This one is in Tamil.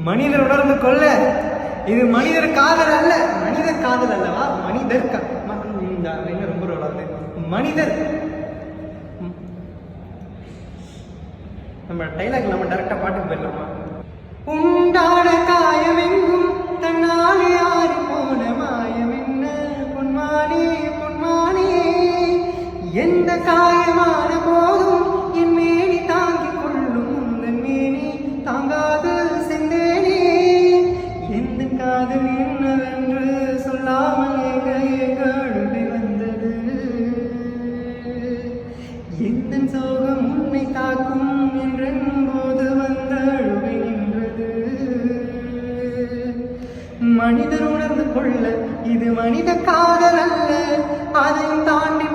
மனிதர் உணர்ந்து கொள்ள இது மனிதர் காதல் அல்ல, மனிதர் காதல் அல்லவா, மனிதர் என்ன ரொம்ப ரோலாது மனிதர். நம்ம டைலாக் நம்ம டைரக்டா பாட்டுக்கு போயிடலாமா? உண்டான காயம் எங்கும் தன்னாலே யாரு போன மாயம் என்ன பொன்மானே பொன்மானே, எந்த காயமான போதும் என் மேனி தாங்கிக் கொள்ளும் உந்தன் மேனி தாங்காது சென்றேனே, எந்த காதல் என்னவென்று சொல்லாமல் கழுவி வந்தது, எந்த சோகம் உன்னை தாக்கும் என்றென்னும் போது வந்த அழுவை நின்றது. மனிதர் உணர்ந்து கொள்ள இது மனித காதல் அல்ல, அதையும் தாண்டி